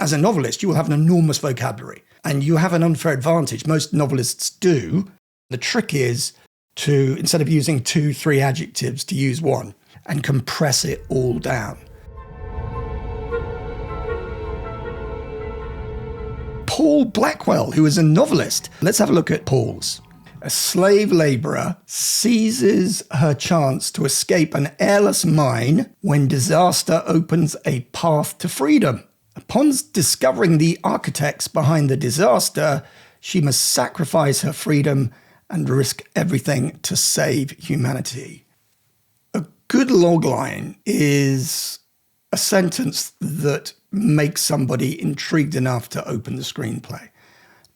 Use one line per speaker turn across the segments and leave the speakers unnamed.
As a novelist, you will have an enormous vocabulary and you have an unfair advantage. Most novelists do. The trick is to, instead of using 2-3 adjectives, to use one and compress it all down. Paul Blackwell, who is a novelist. Let's have a look at Paul's. A slave labourer seizes her chance to escape an airless mine when disaster opens a path to freedom. Upon discovering the architects behind the disaster, she must sacrifice her freedom and risk everything to save humanity. A good logline is a sentence that makes somebody intrigued enough to open the screenplay.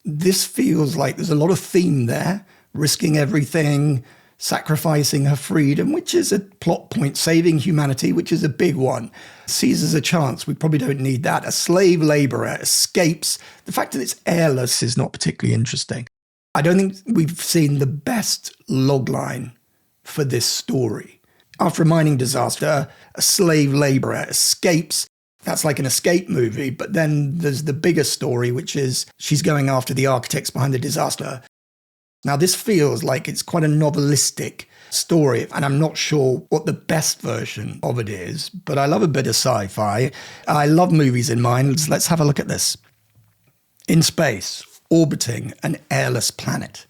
This feels like there's a lot of theme there, risking everything, sacrificing her freedom, which is a plot point, saving humanity, which is a big one. Seizes a chance, we probably don't need that. A slave labourer escapes. The fact that it's airless is not particularly interesting. I don't think we've seen the best logline for this story. After a mining disaster, a slave labourer escapes. That's like an escape movie, but then there's the bigger story, which is she's going after the architects behind the disaster. Now, this feels like it's quite a novelistic story, and I'm not sure what the best version of it is, but I love a bit of sci-fi. I love movies in mind. Let's have a look at this. In space, orbiting an airless planet.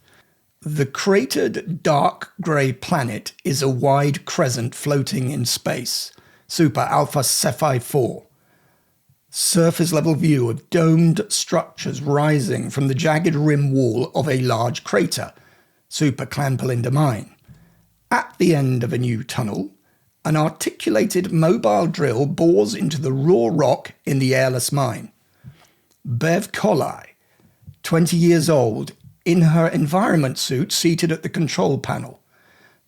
The cratered dark grey planet is a wide crescent floating in space. Super Alpha Cephei 4. Surface level view of domed structures rising from the jagged rim wall of a large crater. Super Clan Pelinda Mine. At the end of a new tunnel, an articulated mobile drill bores into the raw rock in the airless mine. Bev Colley, 20 years old, in her environment suit seated at the control panel.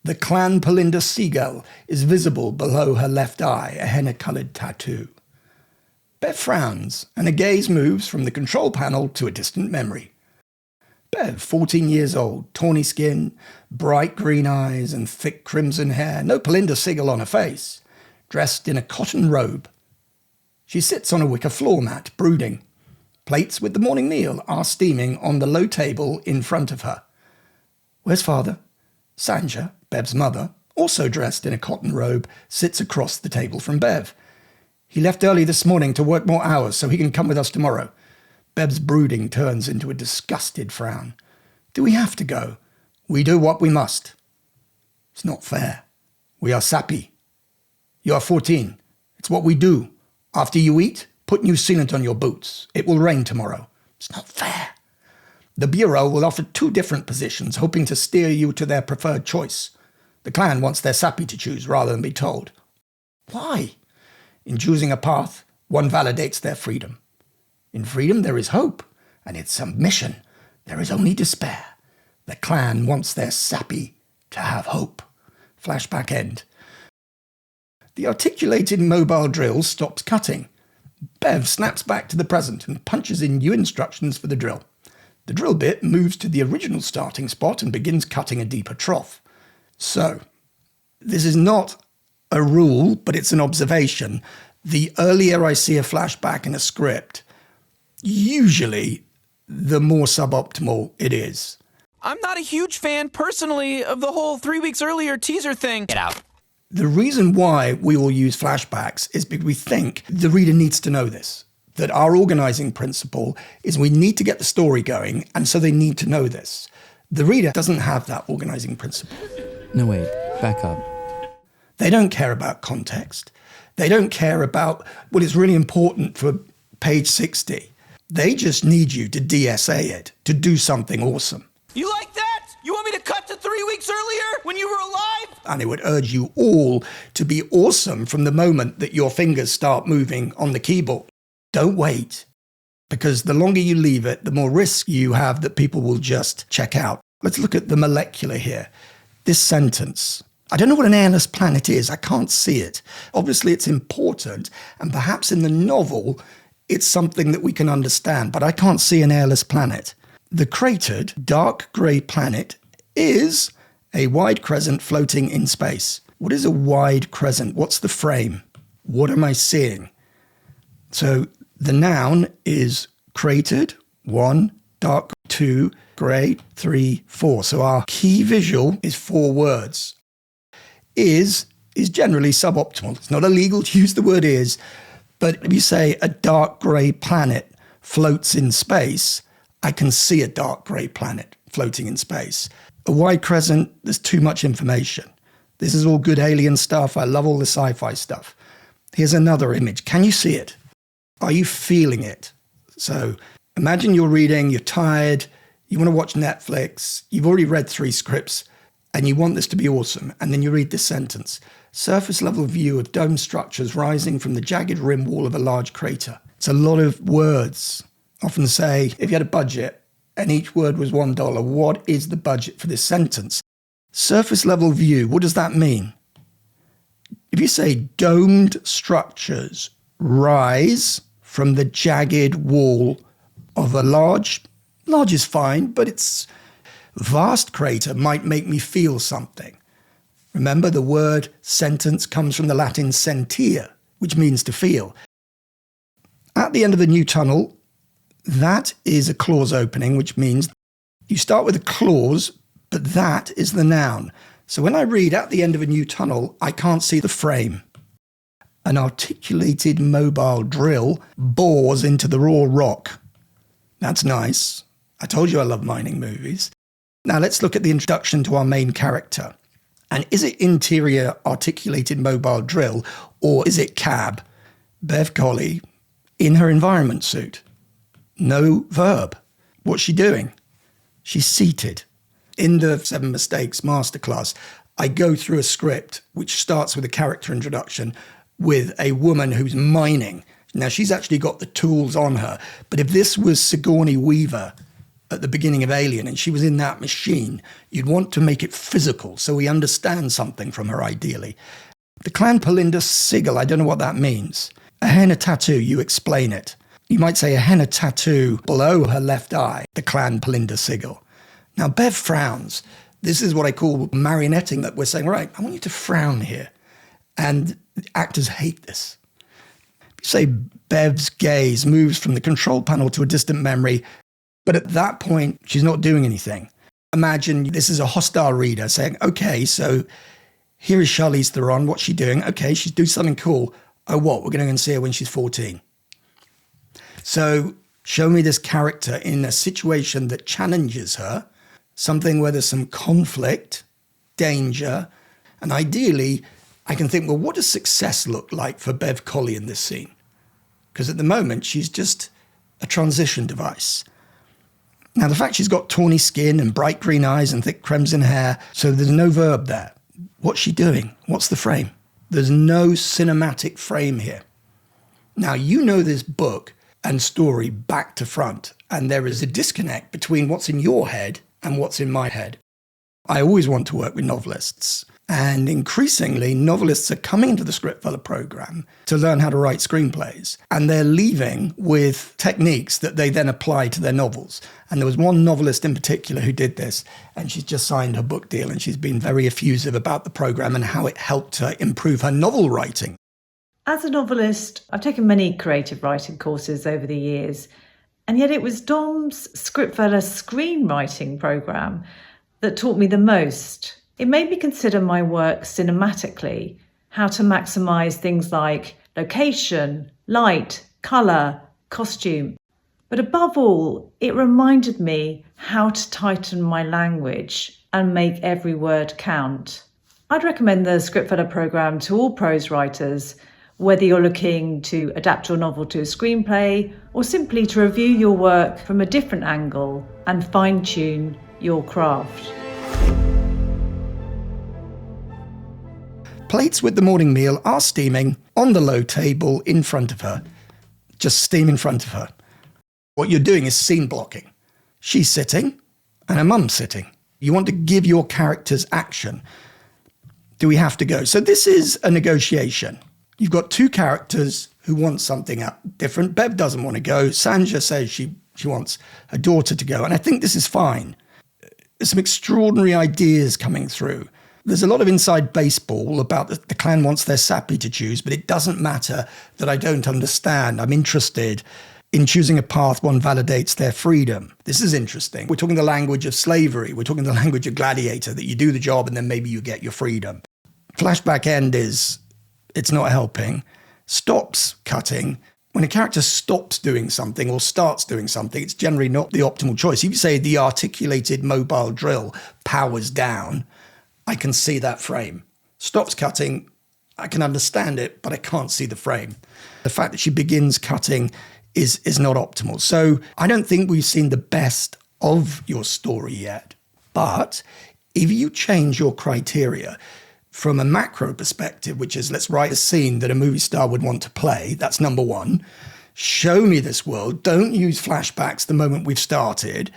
The Clan Pelinda seagull is visible below her left eye, a henna-coloured tattoo. Bev frowns, and her gaze moves from the control panel to a distant memory. Bev, 14 years old, tawny skin, bright green eyes, and thick crimson hair, no Pelinda sigil on her face, dressed in a cotton robe. She sits on a wicker floor mat, brooding. Plates with the morning meal are steaming on the low table in front of her. Where's father? Sanja, Bev's mother, also dressed in a cotton robe, sits across the table from Bev. He left early this morning to work more hours so he can come with us tomorrow. Bev's brooding turns into a disgusted frown. Do we have to go? We do what we must. It's not fair. We are sappy. You are 14. It's what we do. After you eat, put new sealant on your boots. It will rain tomorrow. It's not fair. The Bureau will offer 2 different positions, hoping to steer you to their preferred choice. The clan wants their sappy to choose rather than be told. Why? In choosing a path, one validates their freedom. In freedom there is hope, and in submission there is only despair. The clan wants their sappy to have hope. Flashback end. The articulated mobile drill stops cutting. Bev snaps back to the present and punches in new instructions for the drill. The drill bit moves to the original starting spot and begins cutting a deeper trough. So, this is not a rule, but it's an observation. The earlier I see a flashback in a script, usually the more suboptimal it is.
I'm not a huge fan, personally, of the whole 3 weeks earlier teaser thing. Get out.
The reason why we all use flashbacks is because we think the reader needs to know this, that our organizing principle is we need to get the story going, and so they need to know this. The reader doesn't have that organizing principle.
No, wait, back up.
They don't care about context. They don't care about what is really important for page 60. They just need you to DSA it, to do something awesome.
You like that? You want me to cut to 3 weeks earlier when you were alive?
And it would urge you all to be awesome from the moment that your fingers start moving on the keyboard. Don't wait, because the longer you leave it, the more risk you have that people will just check out. Let's look at the molecular here. This sentence. I don't know what an airless planet is. I can't see it. Obviously, it's important, and perhaps in the novel, it's something that we can understand, but I can't see an airless planet. The cratered, dark grey planet is a wide crescent floating in space. What is a wide crescent? What's the frame? What am I seeing? So The noun is created, 1, dark, 2, grey, 3, 4. So our key visual is 4 words. Is generally suboptimal. It's not illegal to use the word is, but if you say a dark grey planet floats in space, I can see a dark grey planet floating in space. A wide crescent, there's too much information. This is all good alien stuff. I love all the sci-fi stuff. Here's another image. Can you see it? Are you feeling it? So imagine you're reading, you're tired, you want to watch Netflix, you've already read 3 scripts, and you want this to be awesome. And then you read this sentence. Surface level view of dome structures rising from the jagged rim wall of a large crater. It's a lot of words. Often say, if you had a budget and each word was $1, what is the budget for this sentence? Surface level view, what does that mean? If you say domed structures rise from the jagged wall of a large is fine, but it's vast crater might make me feel something. Remember, the word sentence comes from the Latin sentire, which means to feel. At the end of the new tunnel, that is a clause opening, which means you start with a clause, but that is the noun. So when I read at the end of a new tunnel, I can't see the frame. An articulated mobile drill bores into the raw rock. That's nice. I told you I love mining movies. Now let's look at the introduction to our main character. And is it interior articulated mobile drill, or is it cab? Bev Colley in her environment suit. No verb. What's she doing? She's seated. In the 7 Mistakes Masterclass, I go through a script which starts with a character introduction with a woman who's mining. Now, she's actually got the tools on her. But if this was Sigourney Weaver at the beginning of Alien and she was in that machine, you'd want to make it physical so we understand something from her, ideally. The clan Palinda sigil, I don't know what that means. A henna tattoo, you explain it. You might say a henna tattoo below her left eye, the clan Palinda sigil. Now, Bev frowns. This is what I call marionetting, that we're saying, right, I want you to frown here. And actors hate this. You say Bev's gaze moves from the control panel to a distant memory, but at that point, she's not doing anything. Imagine this is a hostile reader saying, okay, so here is Charlize Theron. What's she doing? Okay, she's doing something cool. Oh, what? We're going to go and see her when she's 14. So show me this character in a situation that challenges her, something where there's some conflict, danger, and ideally, I can think, well, what does success look like for Bev Colley in this scene? Because at the moment, she's just a transition device. Now, the fact she's got tawny skin and bright green eyes and thick crimson hair, so there's no verb there. What's she doing? What's the frame? There's no cinematic frame here. Now, you know this book and story back to front, and there is a disconnect between what's in your head and what's in my head. I always want to work with novelists. And increasingly, novelists are coming into the Scriptfella Program to learn how to write screenplays. And they're leaving with techniques that they then apply to their novels. And there was one novelist in particular who did this, and she's just signed her book deal, and she's been very effusive about the program and how it helped her improve her novel writing.
As a novelist, I've taken many creative writing courses over the years, and yet it was Dom's Scriptfella Screenwriting Program that taught me the most. It made me consider my work cinematically, how to maximise things like location, light, colour, costume. But above all, it reminded me how to tighten my language and make every word count. I'd recommend the Scriptfella Program to all prose writers, whether you're looking to adapt your novel to a screenplay or simply to review your work from a different angle and fine-tune your craft.
Plates with the morning meal are steaming on the low table in front of her. Just steam in front of her. What you're doing is scene blocking. She's sitting and her mum's sitting. You want to give your characters action. Do we have to go? So this is a negotiation. You've got 2 characters who want something different. Bev doesn't want to go. Sanja says she wants her daughter to go. And I think this is fine. There's some extraordinary ideas coming through. There's a lot of inside baseball about the clan wants their sappy to choose, but it doesn't matter that I don't understand. I'm interested in choosing a path one validates their freedom. This is interesting. We're talking the language of slavery. We're talking the language of gladiator, that you do the job and then maybe you get your freedom. Flashback end it's not helping. Stops cutting. When a character stops doing something or starts doing something, it's generally not the optimal choice. If you say the articulated mobile drill powers down, I can see that frame. Stops cutting, I can understand it, but I can't see the frame. The fact that she begins cutting is not optimal. So I don't think we've seen the best of your story yet. But if you change your criteria from a macro perspective, which is let's write a scene that a movie star would want to play, that's number one. Show me this world. Don't use flashbacks the moment we've started.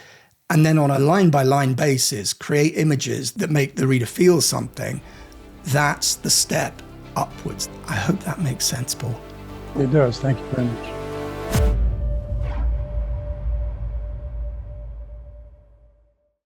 And then on a line-by-line basis, create images that make the reader feel something. That's the step upwards. I hope that makes sense, Paul.
It does. Thank you very much.